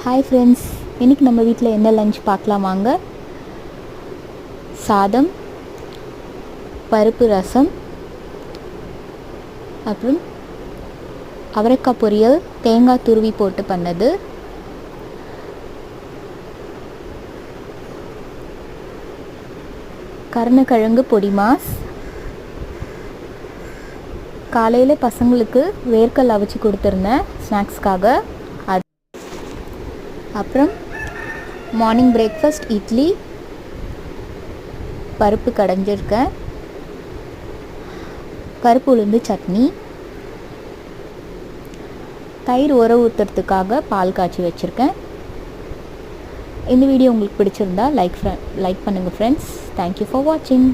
Hi friends, இன்றைக்கி நம்ம வீட்டில் என்ன லஞ்ச் பார்க்கலாம் வாங்க. சாதம், பருப்பு ரசம், அப்புறம் அவரைக்காய் பொரியல், தேங்காய் துருவி போட்டு பண்ணது, கருணக்கிழங்கு பொடி மாஸ். காலையில் பசங்களுக்கு வேர்க்கல் அவிச்சு கொடுத்துருந்தேன் ஸ்நாக்ஸ்க்காக. அப்புறம் மார்னிங் பிரேக்ஃபாஸ்ட் இட்லி, பருப்பு கடைஞ்சிருக்கேன், கருப்பு உளுந்து சட்னி, தயிர் உர ஊற்றுறதுக்காக பால் காய்ச்சி வச்சுருக்கேன். இந்த வீடியோ உங்களுக்கு பிடிச்சிருந்தா லைக் பண்ணுங்கள் ஃப்ரெண்ட்ஸ். தேங்க்யூ ஃபார் வாட்சிங்.